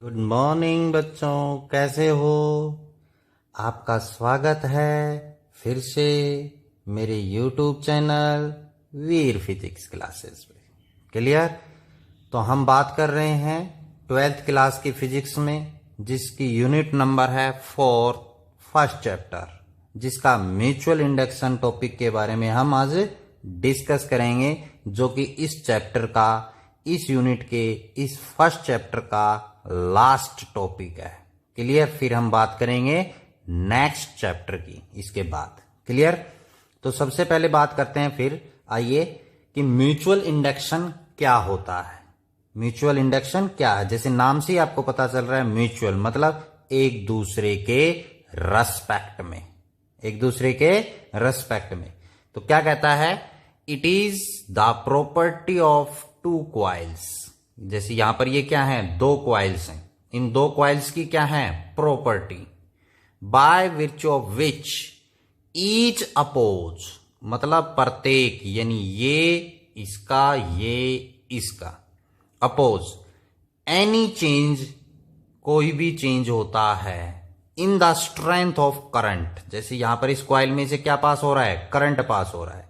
Good morning बच्चों, कैसे हो? आपका स्वागत है फिर से मेरे यूट्यूब चैनल वीर फिजिक्स क्लासेस में। क्लियर? तो हम बात कर रहे हैं 12th क्लास की फिजिक्स में, जिसकी यूनिट नंबर है 4, फर्स्ट चैप्टर, जिसका म्यूचुअल इंडक्शन टॉपिक के बारे में हम आज डिस्कस करेंगे, जो कि इस चैप्टर का, इस यूनिट के इस फर्स्ट चैप्टर का लास्ट टॉपिक है। क्लियर? फिर हम बात करेंगे नेक्स्ट चैप्टर की इसके बाद। क्लियर? तो सबसे पहले बात करते हैं, फिर आइए, कि म्यूचुअल इंडक्शन क्या होता है। म्यूचुअल इंडक्शन क्या है? जैसे नाम से ही आपको पता चल रहा है, म्यूचुअल मतलब एक दूसरे के रेस्पेक्ट में, एक दूसरे के रेस्पेक्ट में। तो क्या कहता है? It is the property of two coils. जैसे यहां पर ये क्या है? दो क्वाइल्स हैं। इन दो क्वाइल्स की क्या है? Property. By virtue of which each oppose, मतलब प्रत्येक, यानी ये इसका, ये इसका, अपोज एनी चेंज, कोई भी चेंज होता है इन द स्ट्रेंथ ऑफ करंट। जैसे यहां पर इस क्वाइल में से क्या पास हो रहा है? करंट पास हो रहा है।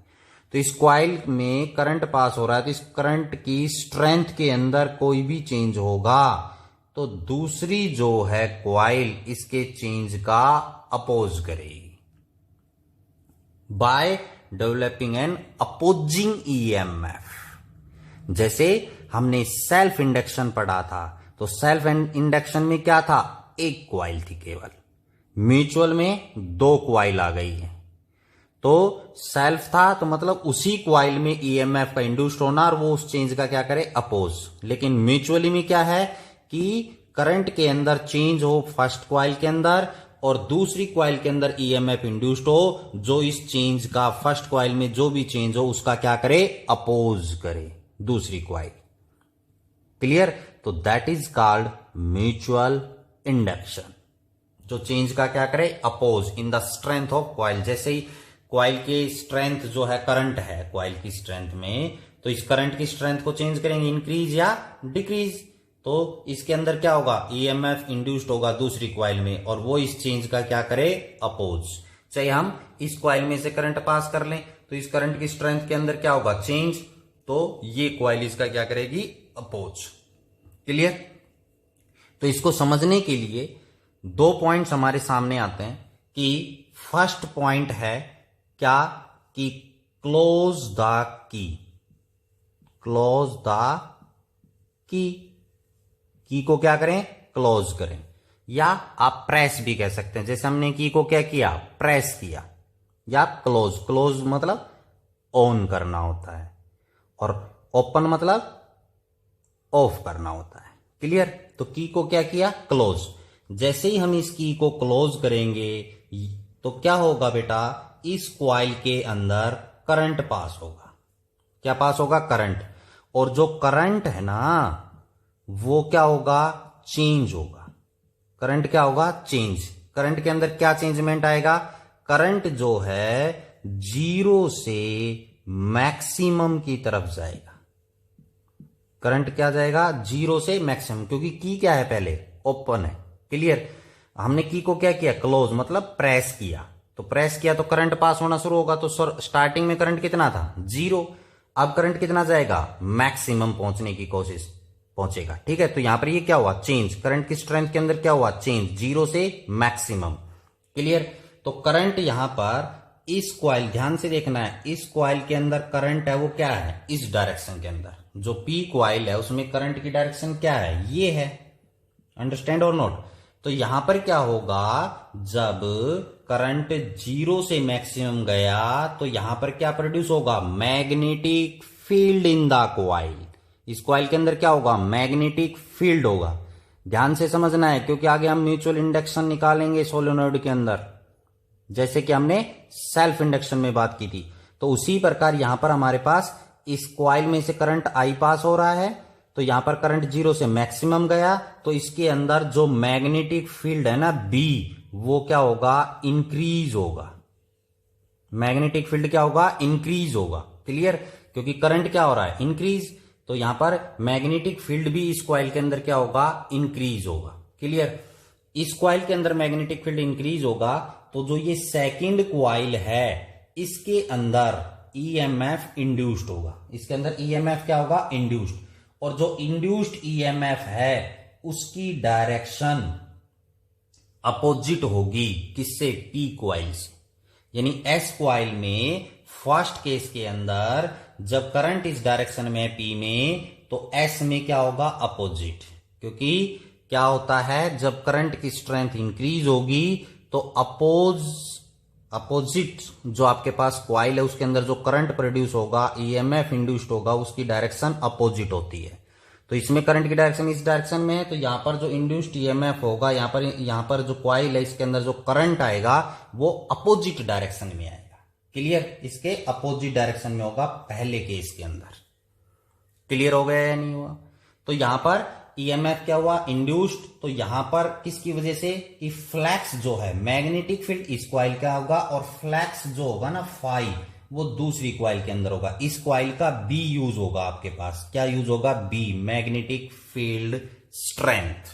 तो इस क्वाइल में करंट पास हो रहा है, तो इस करंट की स्ट्रेंथ के अंदर कोई भी चेंज होगा तो दूसरी जो है क्वाइल इसके चेंज का अपोज करेगी by developing N opposing EMF. जैसे हमने सेल्फ इंडक्शन पढ़ा था, तो सेल्फ इंडक्शन में क्या था? एक क्वाइल थी केवल। म्यूचुअल में दो क्वाइल आ गई है। तो सेल्फ था तो मतलब उसी क्वाइल में ईएमएफ का इंड्यूस्ड होना और वो उस चेंज का क्या करे? अपोज। लेकिन म्यूचुअली में क्या है कि करंट के अंदर चेंज हो फर्स्ट क्वाइल के अंदर, और दूसरी क्वाइल के अंदर ईएमएफ इंड्यूस्ड हो, जो इस चेंज का, फर्स्ट क्वाइल में जो भी चेंज हो उसका क्या करे? अपोज करे दूसरी क्वाइल। क्लियर? तो that is called mutual induction, जो चेंज का क्या करे? Oppose in the strength of coil. जैसे ही क्वाइल की स्ट्रेंथ जो है, करंट है क्वाइल की स्ट्रेंथ में, तो इस करंट की स्ट्रेंथ को चेंज करेंगे, इंक्रीज या डिक्रीज। तो इसके अंदर क्या होगा? ईएमएफ इंड्यूस्ड होगा दूसरी क्वाइल में, और वो इस चेंज का क्या करे? अपोज। चाहे हम इस क्वाइल में से करंट पास कर लें, तो इस करंट की स्ट्रेंथ के अंदर क्या होगा? चेंज। तो ये क्वाइल इसका क्या करेगी? अपोज। क्लियर? तो इसको समझने के लिए दो पॉइंट्स हमारे सामने आते हैं कि फर्स्ट पॉइंट है क्या? कि close the key, close the key को क्या करें? क्लोज करें, या आप प्रेस भी कह सकते हैं। जैसे हमने की को क्या किया? प्रेस किया। या क्लोज, क्लोज मतलब ऑन करना होता है, और ओपन मतलब ऑफ करना होता है। क्लियर? तो की को क्या किया? क्लोज। जैसे ही हम इस की को क्लोज करेंगे तो क्या होगा बेटा? इस क्वाइल के अंदर करंट पास होगा। क्या पास होगा? करंट। और जो करंट है ना, वो क्या होगा? चेंज होगा। करंट क्या होगा? चेंज। करंट के अंदर क्या चेंजमेंट आएगा? करंट जो है जीरो से मैक्सिमम की तरफ जाएगा। करंट क्या जाएगा? जीरो से मैक्सिमम, क्योंकि की क्या है? पहले ओपन है। क्लियर? हमने की को क्या किया? क्लोज, मतलब प्रेस किया। तो प्रेस किया तो करंट पास होना शुरू होगा। तो स्टार्टिंग में करंट कितना था? जीरो। अब करंट कितना जाएगा? मैक्सिमम पहुंचने की कोशिश पहुंचेगा। ठीक है? तो यहां पर ये क्या हुआ? चेंज। करंट की स्ट्रेंथ के अंदर क्या हुआ? चेंज, जीरो से मैक्सिमम। क्लियर? तो करंट यहां पर इस क्वाइल, ध्यान से देखना है, इस क्वाइल के अंदर करंट है वो क्या है? इस डायरेक्शन के अंदर। जो पी क्वाइल है उसमें करंट की डायरेक्शन क्या है? ये है। अंडरस्टैंड और नोट? तो यहां पर क्या होगा? जब करंट जीरो से मैक्सिमम गया तो यहां पर क्या प्रोड्यूस होगा? Magnetic field in the coil. इस क्वाइल के अंदर क्या होगा? मैग्नेटिक फील्ड होगा। ध्यान से समझना है, क्योंकि आगे हम म्यूचुअल इंडक्शन निकालेंगे सोलेनोइड के अंदर, जैसे कि हमने सेल्फ इंडक्शन में बात की थी। तो उसी प्रकार यहां पर हमारे पास इस क्वाइल में से करंट आई पास हो रहा है, तो यहां पर करंट जीरो से मैक्सिमम गया, तो इसके अंदर जो मैग्नेटिक फील्ड है ना बी, वो क्या होगा? इंक्रीज होगा। मैग्नेटिक फील्ड क्या होगा? इंक्रीज होगा। क्लियर? क्योंकि करंट क्या हो रहा है? इंक्रीज। तो यहां पर मैग्नेटिक फील्ड भी इस कॉइल के अंदर क्या होगा, इंक्रीज होगा। क्लियर। इस कॉइल के अंदर मैग्नेटिक फील्ड इंक्रीज होगा तो जो ये सेकंड कॉइल है इसके अंदर ईएमएफ इंड्यूस्ड होगा। इसके अंदर ईएमएफ क्या होगा, इंड्यूस्ड। और जो इंड्यूस्ड ईएमएफ है उसकी डायरेक्शन अपोजिट होगी किससे, पी कॉइल से। यानी एस कॉइल में फर्स्ट केस के अंदर जब करंट इस डायरेक्शन में है पी में, तो एस में क्या होगा, अपोजिट। क्योंकि क्या होता है, जब करंट की स्ट्रेंथ इंक्रीज होगी तो अपोजिट जो आपके पास कॉइल है उसके अंदर जो करंट प्रोड्यूस होगा, ईएमएफ इंड्यूस्ड होगा, उसकी डायरेक्शन अपोजिट होती है। तो इसमें करंट की डायरेक्शन इस डायरेक्शन में है, तो यहां पर जो इंड्यूस्ड ईएमएफ होगा, यहां पर जो कॉइल है इसके अंदर जो करंट आएगा वो अपोजिट डायरेक्शन में आएगा। क्लियर। इसके अपोजिट डायरेक्शन में होगा पहले केस के अंदर। क्लियर हो गया या नहीं हुआ। तो यहां पर ईएमएफ क्या हुआ, इंड्यूस्ड। तो यहां पर किसकी वजह से, कि फ्लैक्स जो है, मैग्नेटिक फील्ड इस कॉइल का होगा और फ्लैक्स जो होगा ना फाई, वो दूसरी कॉइल के अंदर होगा। इस कॉइल का बी यूज होगा आपके पास। क्या यूज होगा, बी, मैग्नेटिक फील्ड स्ट्रेंथ।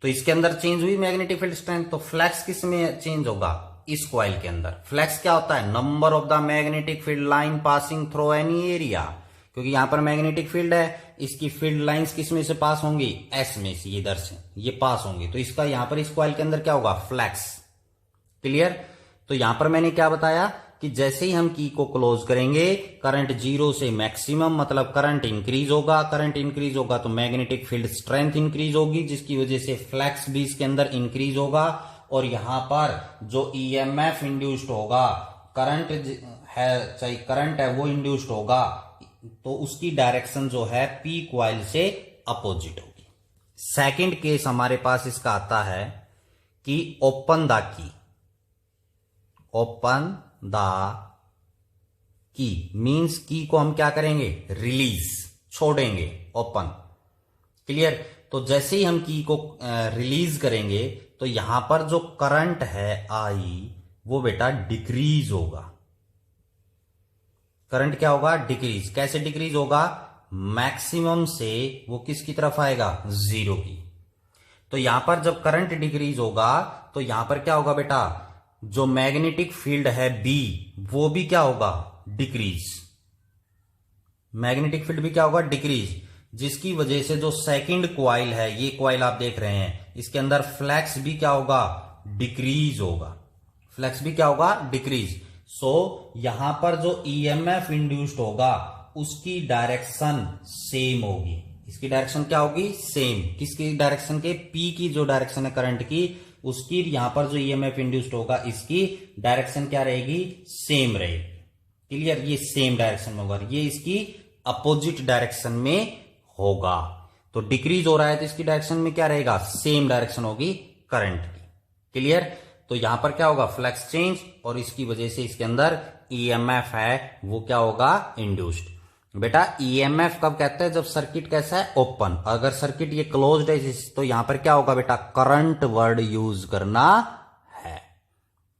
तो इसके अंदर चेंज हुई मैग्नेटिक फील्ड स्ट्रेंथ, तो फ्लैक्स किस में चेंज होगा, इस कॉइल के अंदर। फ्लक्स क्या होता है, number of the magnetic field line passing through any area. क्योंकि यहां पर मैग्नेटिक फील्ड है, इसकी फील्ड लाइंस किस में से पास होंगी, एस में से, इधर से ये पास होंगी। तो इसका यहां पर इस कॉइल के अंदर क्या होगा, फ्लक्स। क्लियर। तो यहां पर मैंने क्या बताया कि जैसे ही हम की को क्लोज करेंगे, करंट जीरो से मैक्सिमम, मतलब करंट इंक्रीज होगा। करंट इंक्रीज होगा तो मैग्नेटिक फील्ड स्ट्रेंथ इंक्रीज होगी, जिसकी वजह से फ्लक्स भी इसके अंदर इंक्रीज होगा। और यहां पर जो ईएमएफ इंड्यूस्ड होगा, करंट है, चाहे करंट है वो इंड्यूस्ड होगा, तो उसकी डायरेक्शन जो है पी कॉइल से अपोजिट होगी। सेकंड केस हमारे पास इसका आता है कि open the key. Open the key means की को हम क्या करेंगे, रिलीज, छोड़ेंगे, ओपन। क्लियर। तो जैसे ही हम की को रिलीज करेंगे तो यहां पर जो करंट है आई, वो बेटा डिक्रीज होगा। करंट क्या होगा, डिक्रीज। कैसे डिक्रीज होगा, मैक्सिमम से वो किसकी तरफ आएगा, जीरो की। तो यहां पर जब करंट डिक्रीज होगा तो यहां पर क्या होगा बेटा, जो मैग्नेटिक फील्ड है बी, वो भी क्या होगा, डिक्रीज। मैग्नेटिक फील्ड भी क्या होगा, डिक्रीज, जिसकी वजह से जो सेकंड कॉइल है, ये कॉइल आप देख रहे हैं, इसके अंदर फ्लक्स भी क्या होगा, डिक्रीज होगा। फ्लक्स भी क्या होगा, डिक्रीज। सो यहां पर जो ईएमएफ इंड्यूस्ड होगा उसकी डायरेक्शन सेम होगी। इसकी डायरेक्शन क्या होगी, सेम। किसकी डायरेक्शन के, पी की जो डायरेक्शन है करंट की, उसकी यहां पर जो ईएमएफ इंड्यूस्ड होगा इसकी डायरेक्शन क्या रहेगी, सेम रहेगी। क्लियर। ये सेम डायरेक्शन में होगा, ये इसकी अपोजिट डायरेक्शन में होगा। तो डिक्रीज हो रहा है तो इसकी डायरेक्शन में क्या रहेगा, सेम डायरेक्शन होगी करंट की। क्लियर। तो यहां पर क्या होगा, फ्लक्स चेंज, और इसकी वजह से इसके अंदर ईएमएफ है वो क्या होगा, इंड्यूस्ड। बेटा ईएमएफ कब कहते हैं, जब सर्किट कैसा है, ओपन। अगर सर्किट ये क्लोज्ड है तो यहां पर क्या होगा बेटा, करंट वर्ड यूज करना है।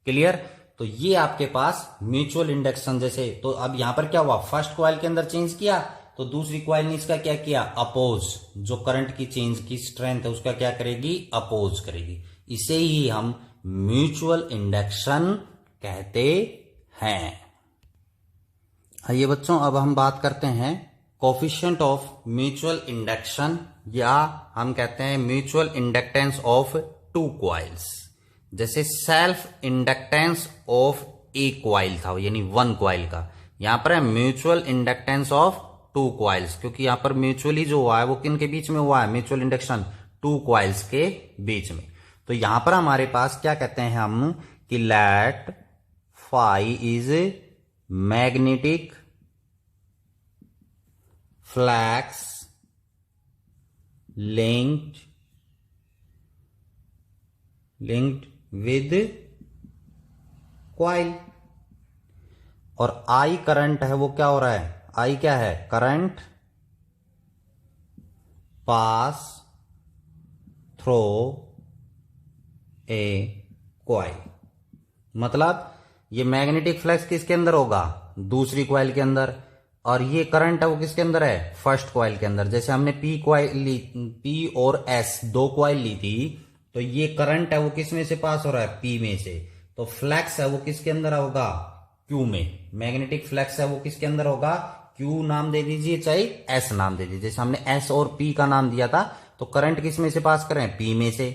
क्लियर। तो ये आपके पास म्यूचुअल इंडक्शन जैसे, तो अब यहां पर क्या हुआ, फर्स्ट कॉइल के अंदर चेंज किया तो दूसरी कॉइल ने इसका क्या किया, अपोज। जो करंट की चेंज की स्ट्रेंथ है उसका क्या करेगी, अपोज करेगी। इसे ही हम म्यूचुअल इंडक्शन कहते हैं। आइए बच्चों, अब हम बात करते हैं कोफिशिएंट ऑफ म्यूचुअल इंडक्शन, या हम कहते हैं mutual inductance of two coils. जैसे self inductance of a coil था, यानी वन कॉइल का, यहां पर है mutual inductance of two coils, क्योंकि यहां पर म्यूचुअली जो हुआ है वो किन के बीच में हुआ है, म्यूचुअल इंडक्शन टू कॉइल्स के बीच में। तो यहां पर हमारे पास क्या कहते हैं हम, कि let phi is magnetic flux linked with coil, और आई करंट है वो क्या हो रहा है, आई क्या है, current pass through a coil. मतलब ये मैग्नेटिक फ्लक्स किसके अंदर होगा, दूसरी कॉइल के अंदर। और ये करंट है वो किसके अंदर है, फर्स्ट कॉइल के अंदर। जैसे हमने पी कॉइल ली, पी और एस दो कॉइल ली थी, तो ये करंट है वो किस में से पास हो रहा है, पी में से। तो फ्लक्स है वो किसके अंदर होगा, क्यू में। मैग्नेटिक फ्लक्स है वो किसके अंदर होगा, क्यू नाम दे दीजिए चाहे एस नाम दे दीजिए। जैसे हमने एस और पी का नाम दिया था, तो करंट किस में से पास कर रहे हैं, पी में से।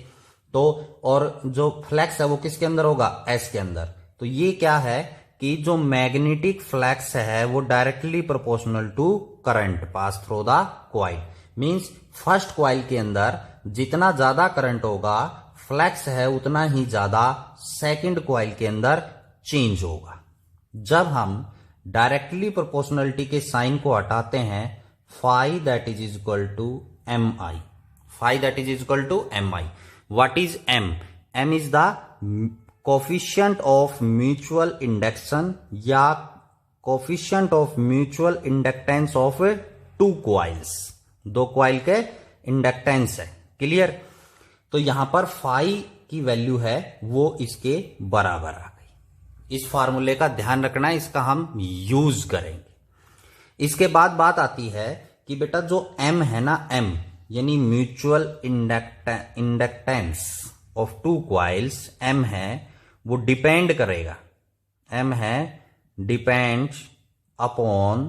तो और जो फ्लक्स है वो किसके अंदर होगा, एस के अंदर। तो ये क्या है कि जो मैग्नेटिक फ्लक्स है वो directly proportional to current pass through the coil. Means first coil के अंदर जितना ज्यादा करंट होगा, फ्लक्स है उतना ही ज्यादा सेकंड कॉइल के अंदर चेंज होगा। जब हम डायरेक्टली प्रोपोर्शनलिटी के साइन को हटाते हैं, phi that is equal to M I, phi that is equal to M I. What is M, M is the coefficient of mutual induction या coefficient of mutual inductance of two coils, दो coil के inductance है। Clear. तो यहां पर phi की value है वो इसके बराबर आ गई। इस फार्मूले का ध्यान रखना है, इसका हम यूज करेंगे। इसके बाद बात आती है कि बेटा जो एम है ना, एम यानी mutual inductance of two coils, M है वो डिपेंड करेगा, एम है डिपेंड्स अपॉन,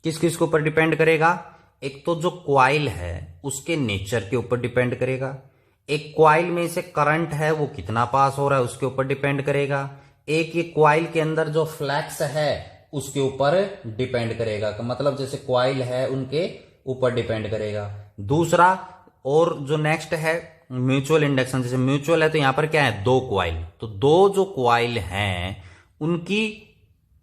किस किस के ऊपर डिपेंड करेगा, एक तो जो कॉइल है उसके नेचर के ऊपर डिपेंड करेगा, एक कॉइल में से करंट है वो कितना पास हो रहा है उसके ऊपर डिपेंड करेगा, एक ये कॉइल के अंदर जो फ्लक्स है उसके ऊपर डिपेंड करेगा। मतलब जैसे कॉइल है उनके ऊपर डिपेंड करेगा। दूसरा और जो नेक्स्ट है म्यूचुअल इंडक्शन, जैसे म्यूचुअल है तो यहां पर क्या है, दो कॉइल, तो दो जो कॉइल हैं उनकी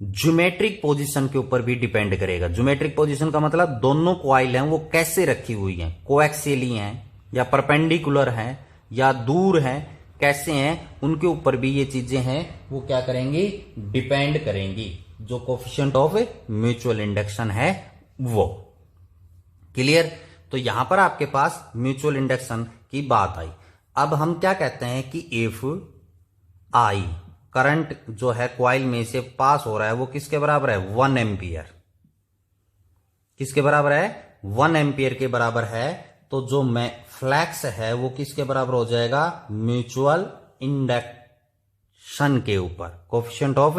ज्योमेट्रिक पोजीशन के ऊपर भी डिपेंड करेगा। ज्योमेट्रिक पोजीशन का मतलब दोनों कॉइल हैं वो कैसे रखी हुई हैं, कोएक्सियली हैं या परपेंडिकुलर हैं या दूर हैं, कैसे हैं, उनके ऊपर भी ये चीजें हैं वो क्या करेंगी, डिपेंड करेंगी। जो कोफिशिएंट ऑफ म्यूचुअल इंडक्शन है वो। क्लियर। तो यहां पर आपके पास म्यूचुअल इंडक्शन की बात आई। अब हम क्या कहते हैं कि इफ आई, करंट जो है कॉइल में से पास हो रहा है वो किसके बराबर है, 1 एम्पियर। किसके बराबर है, 1 एम्पियर के बराबर है। तो जो फ्लक्स है वो किसके बराबर हो जाएगा, म्यूचुअल इंडक्शन के ऊपर, कोफिशिएंट ऑफ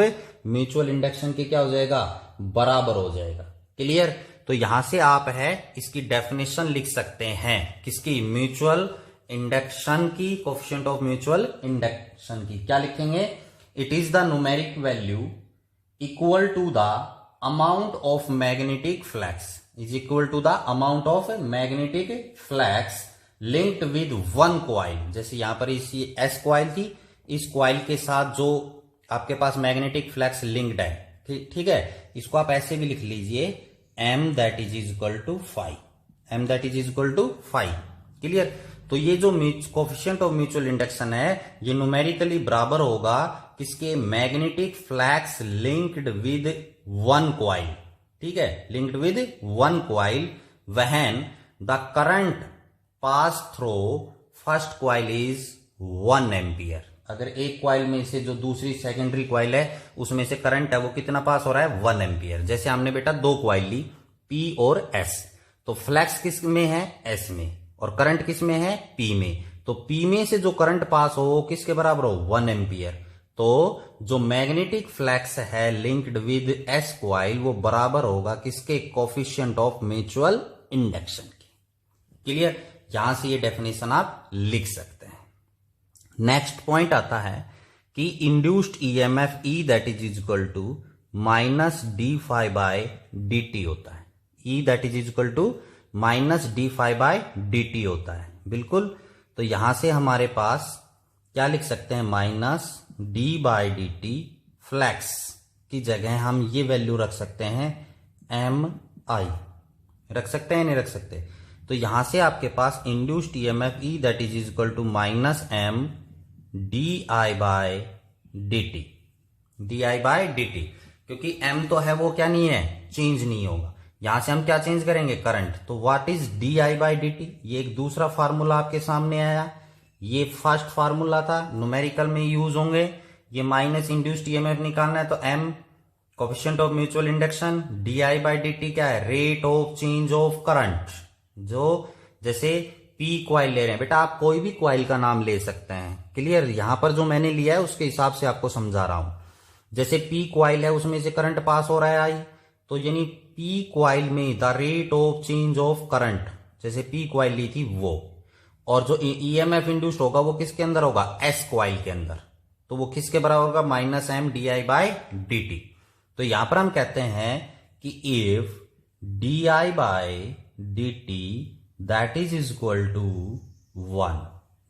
म्यूचुअल इंडक्शन के क्या हो जाएगा, बराबर हो जाएगा। क्लियर। तो यहां से आप है इसकी डेफिनेशन लिख सकते हैं, किसकी, म्यूचुअल इंडक्शन की, कोफिशिएंट ऑफ म्यूचुअल इंडक्शन की। क्या लिखेंगे, it is the numeric value equal to the amount of magnetic flux, is equal to the amount of magnetic flux linked with one coil. जैसे यहां पर इस एस कॉइल थी, इस कॉइल के साथ जो आपके पास मैग्नेटिक फ्लक्स लिंक्ड है, ठीक है, इसको आप ऐसे भी लिख लीजिए, M that is equal to five, M that is equal to 5। Clear. तो ये जो कोफिशिएंट ऑफ म्यूचुअल इंडक्शन है ये न्यूमेरिकली बराबर होगा किसके, magnetic flux linked with one coil. ठीक है, linked with one coil when the current pass through first coil is 1 ampere. अगर एक कॉइल में से जो दूसरी सेकेंडरी कॉइल है उसमें से करंट है वो कितना पास हो रहा है, 1 एम्पियर। जैसे हमने बेटा दो कॉइल ली, पी और एस, तो फ्लक्स किस में है, एस में, और करंट किस में है, पी में। तो पी में से जो करंट पास हो किसके बराबर हो, 1 एम्पियर। तो जो मैग्नेटिक फ्लक्स है लिंक्ड विद एस कॉइल वो बराबर होगा किसके, कोफिशिएंट ऑफ म्यूचुअल इंडक्शन के। क्लियर। यहां से ये डेफिनेशन आप लिख सकते हैं। नेक्स्ट पॉइंट आता है कि induced EMF E that is equal to minus D phi by D T होता है। E that is equal to minus D phi by D T होता है। बिल्कुल। तो यहां से हमारे पास क्या लिख सकते हैं, minus d by D t, flux की जगह हम ये वैल्यू रख सकते हैं एम आई, रख सकते हैं नहीं रख सकते। तो यहां से आपके पास induced EMF E that is equal to minus M D I by D T, D I by D T, क्योंकि एम तो है वो क्या नहीं है, चेंज नहीं होगा। यहां से हम क्या चेंज करेंगे, करंट। तो what is d I by D t, ये एक दूसरा फार्मूला आपके सामने आया। ये फर्स्ट फार्मूला था, न्यूमेरिकल में यूज होंगे। ये माइनस इंड्यूस्ड ईएमएफ निकालना है तो M coefficient of mutual induction d by D t क्या है, rate of change of current. जो जैसे पी क्वाइल ले रहे हैं बेटा, आप कोई भी क्वाइल का नाम ले सकते हैं, क्लियर। यहां पर जो मैंने लिया है उसके हिसाब से आपको समझा रहा हूं। जैसे पी क्वाइल है, उसमें से करंट पास हो रहा है आई, तो यानी पी क्वाइल में the rate of change of current, जैसे पी क्वाइल ली थी वो, और जो ईएमएफ इंड्यूस्ड होगा वो किसके अंदर होगा, एस क्वाइल के अंदर, तो वो किसके बराबर होगा, minus M D I by D t. तो यहां पर हम कहते हैं कि if d I by D t that is equal to 1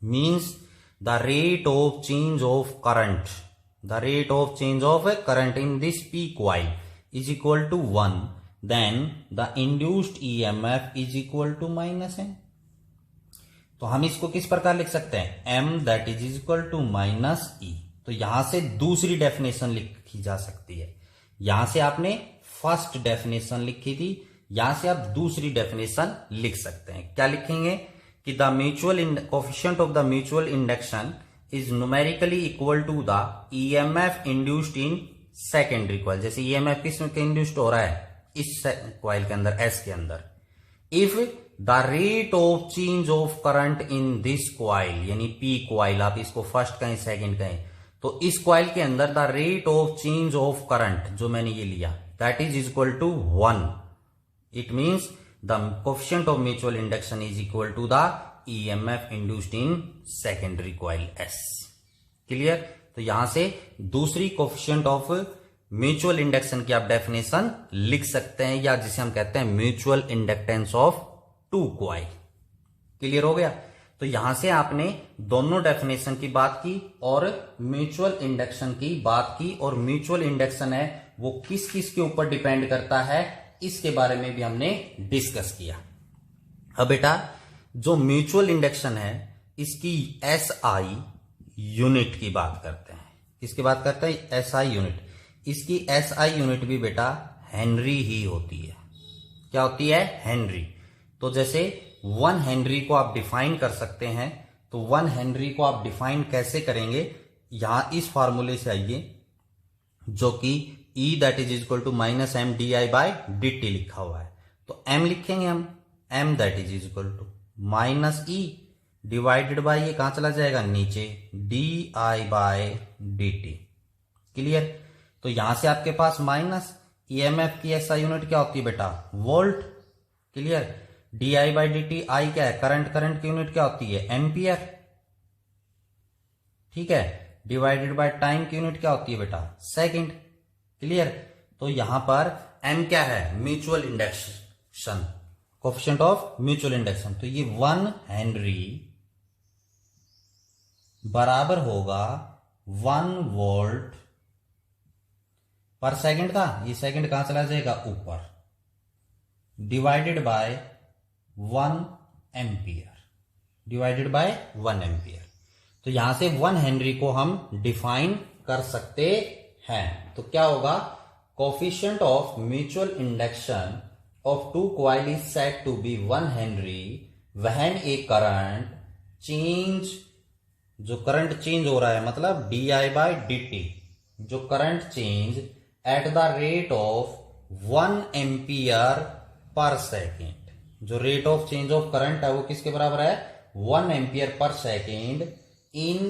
means the rate of change of current, the rate of change of current in this P coil is equal to 1, then the induced EMF is equal to minus m। तो हम इसको किस प्रकार लिख सकते हैं, m that is equal to minus e। तो यहां से दूसरी डेफिनेशन लिखी जा सकती है। यहां से आपने फर्स्ट डेफिनेशन लिखी थी, यहां से आप दूसरी डेफिनेशन लिख सकते हैं। क्या लिखेंगे कि the mutual coefficient of the mutual induction is numerically equal to the EMF induced in secondary coil. जैसे ईएमएफ किसमें इंड्यूस्ड हो रहा है, इस क्वाइल के अंदर, एस के अंदर। If the rate of change of current in this coil, यानी पी क्वाइल, आप इसको फर्स्ट कहें सेकंड कहें, तो इस क्वाइल के अंदर the rate of change of current जो मैंने ये लिया that is equal to 1, it means the coefficient of mutual induction is equal to the EMF induced in secondary coil S. Clear. तो यहां से दूसरी कोफिशिएंट ऑफ म्यूचुअल इंडक्शन की आप डेफिनेशन लिख सकते हैं, या जिसे हम कहते हैं mutual inductance of two coil. Clear हो गया। तो यहां से आपने दोनों डेफिनेशन की बात की और म्यूचुअल इंडक्शन की बात की, और म्यूचुअल इंडक्शन है वो किस किस के ऊपर डिपेंड करता है इसके बारे में भी हमने डिस्कस किया। अब बेटा जो म्यूचुअल इंडक्शन है इसकी एसआई यूनिट की बात करते हैं। किसकी बात करते हैं, एसआई यूनिट। इसकी एसआई यूनिट भी बेटा हेनरी ही होती है। क्या होती है, हेनरी। तो जैसे 1 हेनरी को आप डिफाइन कर सकते हैं, तो 1 हेनरी को आप डिफाइन कैसे करेंगे, यहां इस फॉर्मूले से आइए, जो कि E that is equal to minus M D I by D T लिखा हुआ है। तो M लिखेंगे हम, M that is equal to minus E divided by, ये कहां चला जाएगा, नीचे, D I by D T. Clear. तो यहां से आपके पास माइनस ईएमएफ की एसआई यूनिट क्या होती है बेटा, volt. Clear. D I by D T, I क्या है, करंट, करंट की यूनिट क्या होती है, एम्पियर। ठीक है। डिवाइडेड बाय टाइम की यूनिट क्या होती है बेटा, सेकंड। क्लियर। तो यहां पर एम क्या है, mutual induction, coefficient of mutual induction. तो ये 1 हेनरी बराबर होगा 1 वोल्ट पर सेकंड था, ये सेकंड कहां चला जाएगा, ऊपर, divided by 1 ampere, divided by 1 ampere. तो यहां से 1 हेनरी को हम डिफाइन कर सकते हैं। तो क्या होगा, coefficient of mutual induction of two coil is said to be 1 Henry when a current change, जो करंट चेंज हो रहा है मतलब D I by D T, जो current change at the rate of 1 ampere per second, जो rate of change of current है वो किसके बराबर है, 1 ampere per second in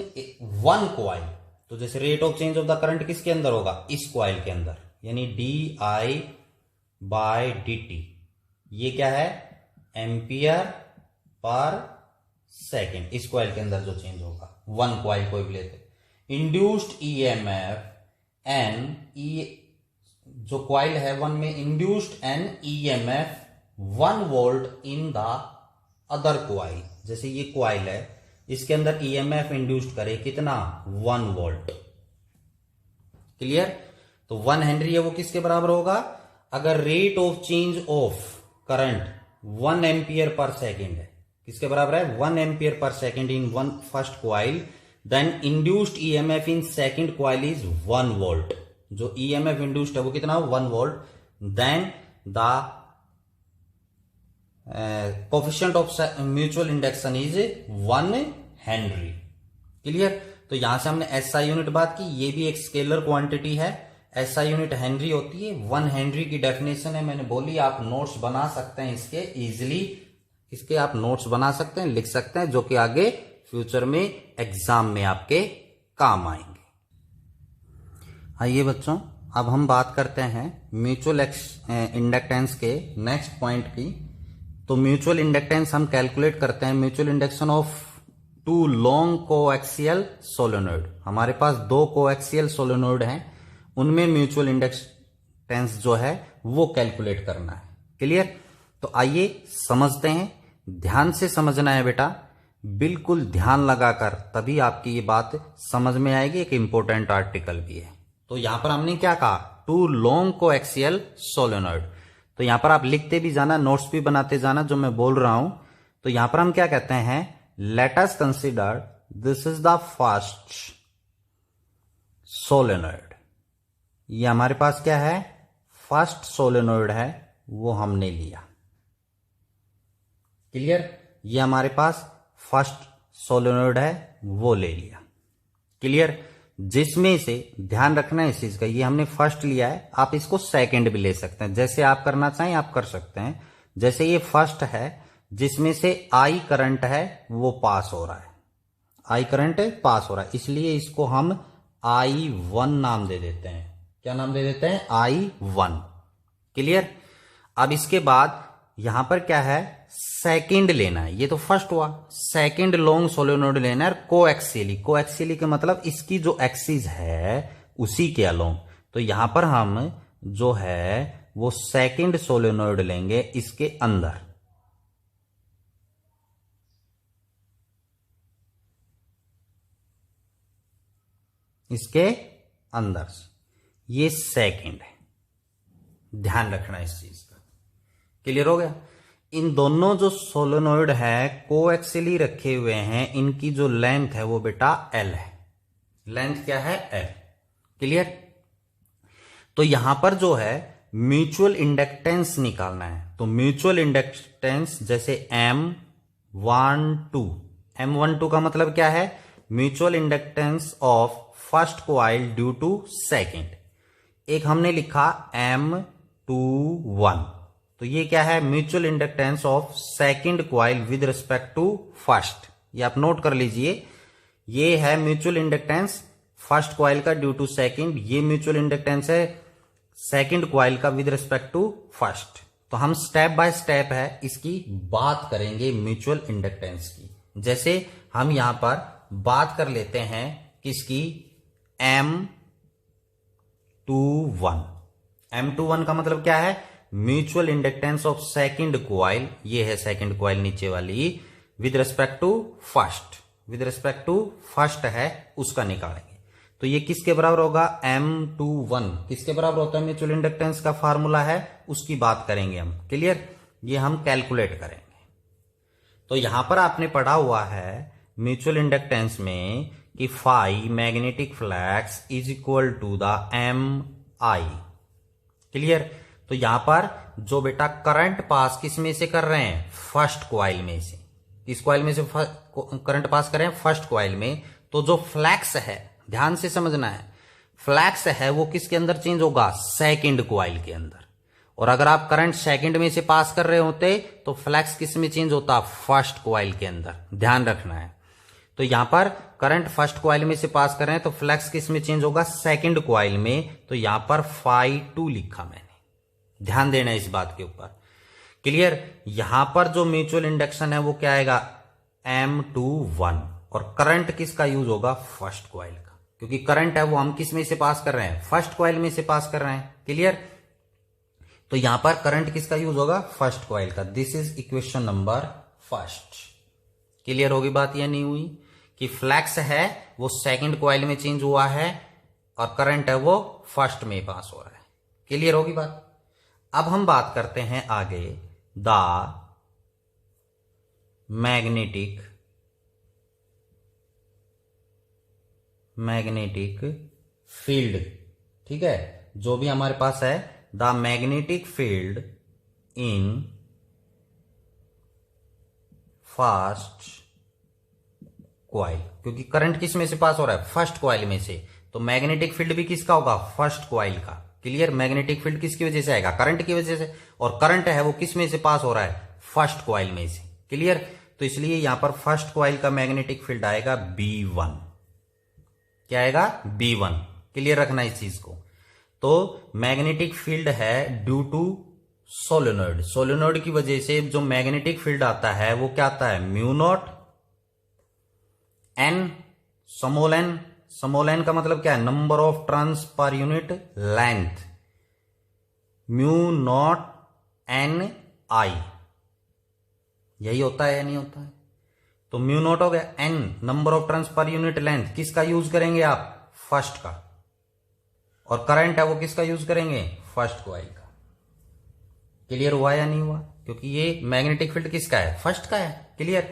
1 coil. तो जैसे rate of change of the current किसके अंदर होगा, इस क्वाइल के अंदर, यानी d I by D t, ये क्या है, एम्पियर पर सेकेंड, इस क्वाइल के अंदर जो चेंज होगा, 1 क्वाइल कोई भी लेते। इंड्यूस्ड ईएमएफ एन, जो क्वाइल है 1 में, induced N EMF 1 volt in the other coil. जैसे ये क्वाइल है, इसके अंदर ईएमएफ इंड्यूस्ड करे कितना, 1 वोल्ट। क्लियर। तो 1 हेनरी है वो किसके बराबर होगा, अगर rate of change of current 1 ampere per second है, किसके बराबर है, 1 ampere per second in 1 first coil, then induced EMF in second coil is 1 volt. जो ईएमएफ इंड्यूस्ड है वो कितना, 1 volt. Then the coefficient of mutual induction is 1 henry. Clear. तो यहां से हमने एसआई यूनिट बात की, ये भी एक स्केलर क्वांटिटी है। SI यूनिट हेनरी होती है। 1 हेनरी की डेफिनेशन है, मैंने बोली। आप नोट्स बना सकते हैं इसके इजीली, इसके आप नोट्स बना सकते हैं, लिख सकते हैं, जो कि आगे फ्यूचर में एग्जाम में आपके काम आएंगे। आइए बच्चों, अब हम बात करते हैं म्यूचुअल इंडक्टेंस के नेक्स्ट पॉइंट की। तो म्यूचुअल इंडक्टेंस हम कैलकुलेट करते हैं mutual induction of 2 long coaxial solenoid. हमारे पास 2 कोएक्सियल सोलेनोइड हैं, उनमें म्यूचुअल इंडक्टेंस जो है वो कैलकुलेट करना है। क्लियर? तो आइए समझते हैं। ध्यान से समझना है बेटा, बिल्कुल ध्यान लगाकर, तभी आपकी ये बात समझ में आएगी। एक इंपॉर्टेंट आर्टिकल भी है। तो यहां पर हमने क्या कहा? 2 लॉन्ग कोएक्सियल सोलेनोइड। तो यहां पर आप लिखते भी जाना, नोट्स भी बनाते जाना जो मैं बोल रहा हूं। तो यहां पर हम क्या कहते हैं? Let us consider this is the first solenoid. ये हमारे पास क्या है? फर्स्ट सोलेनोइड है, वो हमने लिया। क्लियर? ये हमारे पास फर्स्ट सोलेनोइड है, वो ले लिया। क्लियर? जिसमें से ध्यान रखना है इस चीज का, ये हमने फर्स्ट लिया है, आप इसको सेकंड भी ले सकते हैं, जैसे आप करना चाहें आप कर सकते हैं। जैसे ये फर्स्ट है, जिसमें से आई करंट है वो पास हो रहा है, आई करंट पास हो रहा है, इसलिए इसको हम I1 नाम दे देते हैं। क्या नाम दे देते हैं? I1। क्लियर? अब इसके बाद यहां पर क्या है? सेकंड लेना है। ये तो फर्स्ट हुआ, सेकंड लॉन्ग सोलेनोइड लेना है कोएक्सियली। कोएक्सियली के मतलब इसकी जो एक्सिस है उसी के अलोंग। तो यहां पर हम जो है वो सेकंड सोलेनोइड लेंगे इसके अंदर। इसके अंदर ये सेकंड है, ध्यान रखना इस चीज का। क्लियर हो गया? इन दोनों जो सोलेनोइड है कोएक्सियली रखे हुए हैं, इनकी जो लेंथ है वो बेटा L है। लेंथ क्या है? L। क्लियर? तो यहां पर जो है म्यूचुअल इंडक्टेंस निकालना है। तो म्यूचुअल इंडक्टेंस जैसे M12 का मतलब क्या है? Mutual inductance of first coil due to second. एक हमने लिखा M21, तो ये क्या है? Mutual inductance of second coil with respect to first. ये आप नोट कर लीजिए, ये है म्यूचुअल इंडक्टेंस फर्स्ट कॉइल का ड्यू टू सेकंड, ये म्यूचुअल इंडक्टेंस है सेकंड कॉइल का विद रिस्पेक्ट टू फर्स्ट। तो हम स्टेप बाय स्टेप है इसकी बात करेंगे म्यूचुअल इंडक्टेंस की। जैसे हम यहां पर बात कर लेते हैं किसकी? M21 का मतलब क्या है? Mutual inductance of second coil, ये है सेकंड कॉइल नीचे वाली, with respect to first. With respect to first है, उसका निकालेंगे। तो ये किसके बराबर होगा? M21 किसके बराबर होता है? म्यूचुअल इंडक्टेंस का फार्मूला है, उसकी बात करेंगे हम। क्लियर? ये हम कैलकुलेट करेंगे। तो यहां पर आपने पढ़ा हुआ है म्यूचुअल इंडक्टेंस में कि phi magnetic flux is equal to the MI। Clear? तो यहां पर जो बेटा करंट पास किस में से कर रहे हैं? फर्स्ट कॉइल में से। इस कॉइल में से करंट पास कर रहे हैं फर्स्ट कॉइल में। तो जो फ्लक्स है, ध्यान से समझना है, फ्लक्स है वो किसके अंदर चेंज होगा? सेकंड कॉइल के अंदर। और अगर आप करंट सेकंड में से पास कर रहे होते तो फ्लक्स किस में चेंज होता? फर्स्ट कॉइल के अंदर। ध्यान रखना है। तो यहां पर करंट फर्स्ट कॉइल में से पास कर रहे हैं तो फ्लक्स किस में चेंज होगा? सेकंड कॉइल में। तो यहां पर Φ2 लिखा मैंने, ध्यान देना इस बात के ऊपर। क्लियर? यहां पर जो म्यूचुअल इंडक्शन है वो क्या आएगा? M21। और करंट किसका यूज होगा? फर्स्ट कॉइल का, क्योंकि करंट है वो हम किस में से पास कर रहे हैं? फर्स्ट कॉइल में से पास कर रहे हैं। क्लियर? तो यहां पर करंट किसका यूज होगा? फर्स्ट कॉइल का। This is equation number first. Clear होगी बात या नहीं हुई? कि फ्लक्स है वो सेकंड कॉइल में चेंज हुआ है और करंट है वो फर्स्ट में पास हो रहा है। क्लियर होगी बात? अब हम बात करते हैं आगे द मैग्नेटिक फील्ड। ठीक है, जो भी हमारे पास है, the magnetic field in first coil, क्योंकि करंट किस में से पास हो रहा है? फर्स्ट कॉइल में से। तो मैग्नेटिक फील्ड भी किसका होगा, फर्स्ट कॉइल का। क्लियर, मैग्नेटिक फील्ड किसकी वजह से आएगा, करंट की वजह से, और करंट है वो किस में से पास हो रहा है, फर्स्ट कॉइल में से। क्लियर, तो इसलिए यहां पर फर्स्ट कॉइल का मैग्नेटिक फील्ड आएगा B1। क्या आएगा, B1। क्लियर रखना इस चीज को। तो मैग्नेटिक फील्ड है ड्यू टू सोलेनोइड, सोलेनोइड की वजह से जो मैग्नेटिक फील्ड आता है वो क्या आता है, mu naught N, small N. Small N का मतलब क्या है, number of turns per unit length, mu naught N I. यही होता है या नहीं होता है, तो म्यू नॉट हो गया, N number of turns per unit length किसका यूज करेंगे आप, फर्स्ट का, और करंट है वो किसका यूज करेंगे, फर्स्ट कॉइल का। क्लियर हुआ या नहीं हुआ, क्योंकि ये मैग्नेटिक फील्ड किसका है, फर्स्ट का है। क्लियर,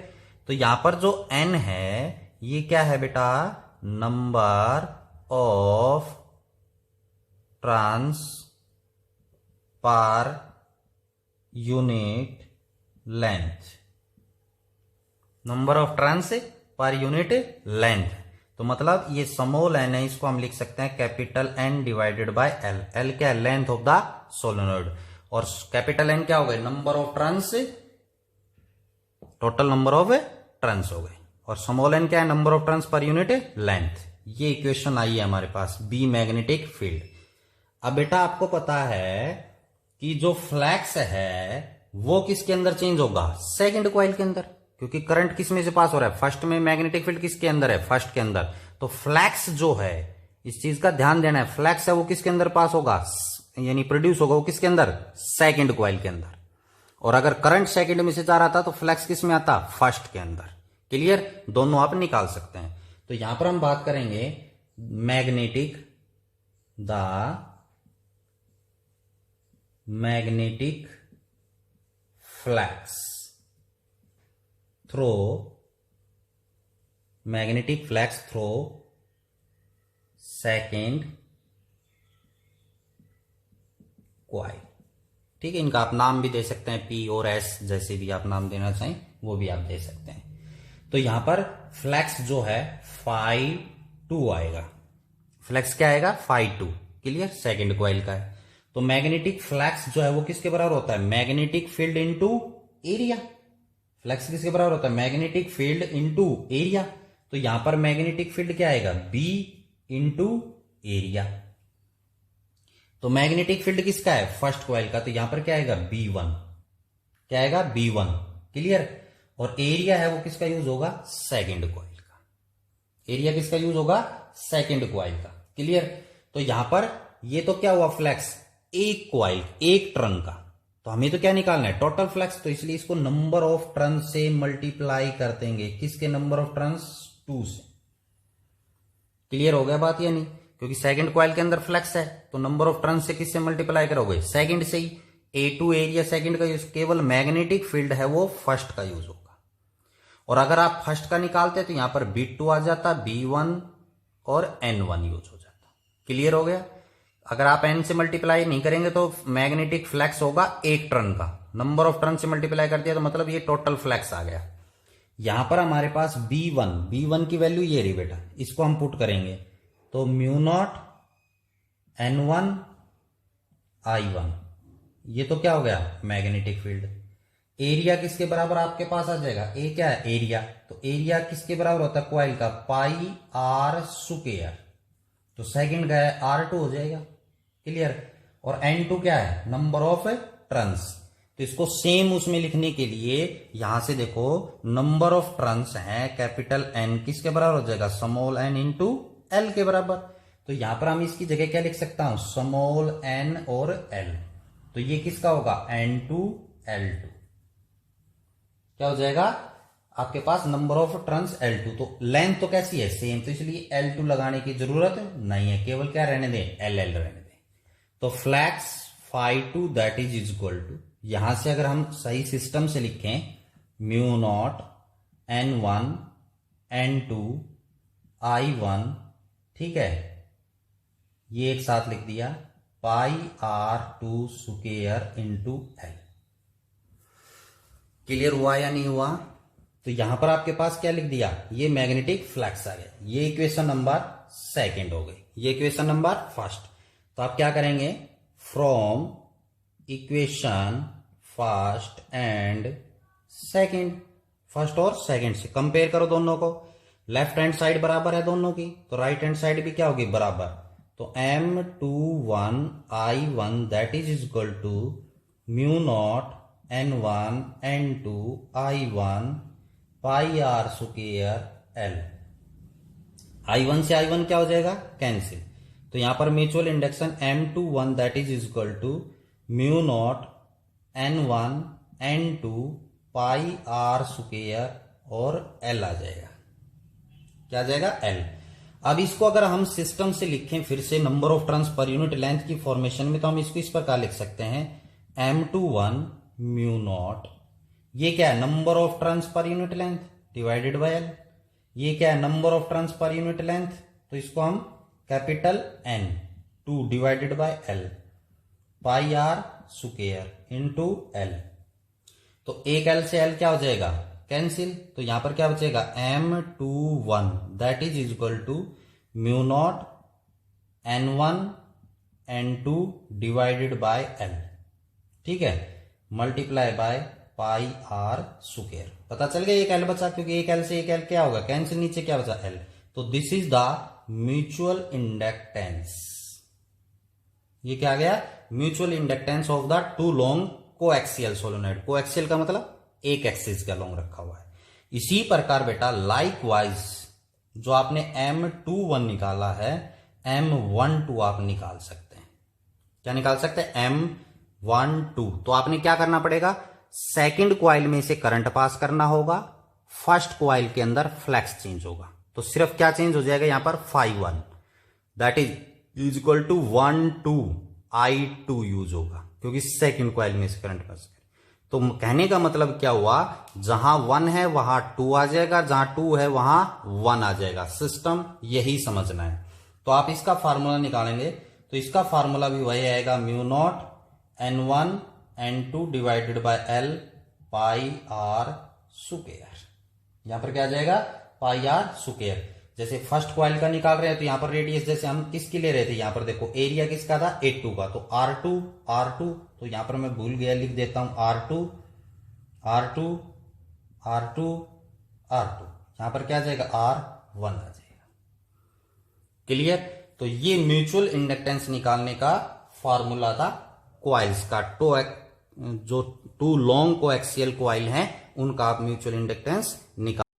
तो यहां पर जो एन है ये क्या है बेटा, number of turns per unit length, number of turns per unit length. तो मतलब ये स्मॉल एन है, इसको हम लिख सकते हैं capital N divided by L. L क्या है, लेंथ ऑफ द सोलेनोइड, और कैपिटल एन क्या हो गए, number of turns, total number of turns हो गए, और स्मॉल एन क्या है, number of turns per unit length. ये इक्वेशन आई है हमारे पास, बी मैग्नेटिक फील्ड। अब बेटा आपको पता है कि जो फ्लैक्स है वो किसके अंदर चेंज होगा, सेकंड कॉइल के अंदर, क्योंकि करंट किस में से पास हो रहा है, फर्स्ट में। मैग्नेटिक फील्ड किसके अंदर है, फर्स्ट के अंदर। तो फ्लैक्स जो है, इस चीज का ध्यान देना है, फ्लैक्स है वो किसके अंदर पास होगा, यानी प्रोड्यूस होगा वो किसके अंदर, सेकंड कॉइल के अंदर। और अगर करंट सेकंड में से जा रहा था तो फ्लैक्स किस में आता, फर्स्ट के अंदर। क्लियर, दोनों आप निकाल सकते हैं। तो यहां पर हम बात करेंगे magnetic, the magnetic flux through, magnetic flux through second coil. ठीक है, इनका आप नाम भी दे सकते हैं, पी और एस, जैसे भी आप नाम देना चाहें वो भी आप दे सकते हैं। तो यहां पर फ्लैक्स जो है φ2 आएगा, फ्लैक्स क्या आएगा, φ2। क्लियर, सेकंड कॉइल का है। तो मैग्नेटिक फ्लैक्स जो है वो किसके बराबर होता है, magnetic field into area. Flux किसके बराबर होता है, मैग्नेटिक फील्ड इनटू एरिया। तो यहां पर मैग्नेटिक फील्ड क्या आएगा, बी इंटू एरिया। तो मैग्नेटिक फील्ड किसका है, फर्स्ट कॉइल का, तो यहां पर क्या आएगा, B1। क्या आएगा, B1। क्लियर, और एरिया है वो किसका यूज होगा, सेकंड कॉइल का। एरिया किसका यूज होगा, सेकंड कॉइल का। क्लियर, तो यहां पर ये तो क्या हुआ, फ्लैक्स एक कॉइल, एक टर्न का, तो हमें तो क्या निकालना है, टोटल फ्लक्स। तो इसलिए इसको नंबर ऑफ टर्न से मल्टीप्लाई कर देंगे, किसके, नंबर ऑफ टर्न्स 2 से। क्लियर हो गया बात या नहीं, क्योंकि सेकंड कॉइल के अंदर फ्लक्स है, तो नंबर ऑफ टर्न से किससे मल्टीप्लाई करोगे, सेकंड से ही। A2 एरिया सेकंड का यूज, केवल मैग्नेटिक फील्ड है वो फर्स्ट का यूज होगा। और अगर आप फर्स्ट का निकालते तो यहां पर B2 आ जाता, B1 और N1 यूज हो जाता। क्लियर हो गया। अगर आप N से मल्टीप्लाई नहीं करेंगे तो मैग्नेटिक फ्लक्स होगा एक टर्न का, नंबर ऑफ टर्न से मल्टीप्लाई कर दिया तो मतलब ये टोटल फ्लक्स आ गया। यहां पर हमारे पास B1 की वैल्यू ये रही बेटा, इसको हम पुट करेंगे तो म्यू नॉट N1 I1, ये तो क्या हो गया, मैग्नेटिक फील्ड। एरिया किसके बराबर आपके पास आ जाएगा, ए क्या है, एरिया। तो एरिया किसके बराबर होता है, कॉइल का, पाई आर स्क्वायर। तो सेकंड का है R2 हो जाएगा। क्लियर, और N2 क्या है, नंबर ऑफ टर्न्स। तो इसको सेम उसमें लिखने के लिए यहां से देखो, नंबर ऑफ टर्न्स है कैपिटल N किसके बराबर हो जाएगा, स्मॉल n इंटू एल के बराबर। तो यहां पर हम इसकी जगह क्या लिख सकता हूं, स्मॉल n और l। तो ये किसका होगा, N2 L2। क्या हो जाएगा आपके पास, नंबर ऑफ टर्न्स L2। तो लेंथ तो कैसी है, सेम, तो इसलिए L2 लगाने की जरूरत नहीं है, केवल क्या रहने दें, LL रहने दें। तो flux φ2 that is equal to, यहां से अगर हम सही सिस्टम से लिखें, mu naught N1 N2 I1, ठीक है, ये एक साथ लिख दिया, पाई R2 square into L. Clear हुआ या नहीं हुआ। तो यहां पर आपके पास क्या लिख दिया, ये मैग्नेटिक फ्लक्स आ गया। ये इक्वेशन नंबर सेकंड हो गई। ये इक्वेशन नंबर फर्स्ट। तो आप क्या करेंगे, from equation first and second, first और सेकंड से कंपेयर करो दोनों को। लेफ्ट हैंड साइड बराबर है दोनों की, तो राइट हैंड साइड भी क्या होगी, बराबर। तो M21 I1 that is equal to mu naught N1 N2 I1 pi r square L। I1 से I1 क्या हो जाएगा, कैंसिल। तो यहां पर mutual induction M21 that is equal to mu naught N1 N2 pi r square और L आ जाएगा। क्या आ जाएगा, L। अब इसको अगर हम सिस्टम से लिखें फिर से number of turns per unit length की फॉर्मेशन में, तो हम इसको इस प्रकार लिख सकते हैं M21 म्यू नॉट, ये क्या है, number of turns per unit length divided by L। ये क्या है, number of turns per unit length, तो इसको हम capital N 2 divided by L pi r square into L। तो एक L से L क्या हो जाएगा, कैंसिल। तो यहां पर क्या बचेगा, M21 that is equal to mu naught N1 N2 divided by L, ठीक है, multiply by pi r square. पता चल गया, एक L बचा, क्योंकि एक L से एक L क्या होगा, कैंसिल, नीचे क्या बचा, L। तो this is the mutual inductance. ये क्या आ गया, mutual inductance of the two long coaxial solenoid. Coaxial का मतलब एक एक्सिस का लॉन्ग रखा हुआ है। इसी प्रकार बेटा लाइकवाइज जो आपने M21 निकाला है, M12 आप निकाल सकते हैं। क्या निकाल सकते हैं, M12। तो आपने क्या करना पड़ेगा, सेकंड क्वाइल में से करंट पास करना होगा, फर्स्ट क्वाइल के अंदर फ्लक्स चेंज होगा। तो सिर्फ क्या चेंज हो जाएगा, यहां पर phi1 that is equal to 12 I2 use होगा, क्योंकि सेकंड क्वाइल में से करंट पास करें। तो कहने का मतलब क्या हुआ, जहां 1 है वहां 2 आ जाएगा, जहां 2 है वहां 1 आ जाएगा। सिस्टम यही समझना है। तो आप इसका फार्मूला निकालेंगे, तो इसका फार्मूला भी वही आएगा, mu naught N1 N2 divided by L pi r square. यहां पर क्या आ जाएगा, पाई आर स्क्वायर। जैसे फर्स्ट क्वाइल का निकाल रहे हैं, तो यहां पर रेडियस जैसे हम किसकी ले रहे थे, यहां पर देखो एरिया किसका था, A2 का, तो R2 तो यहां पर मैं भूल गया, लिख देता हूं R2 यहां पर क्या आ जाएगा, R1 आ जाएगा। क्लियर। तो ये म्यूचुअल इंडक्टेंस निकालने का फॉर्मूला था क्वाइल्स का। जो टू लॉन्ग कोएक्सियल क्वाइल हैं उनका आप म्यूचुअल इंडक्टेंस निकाल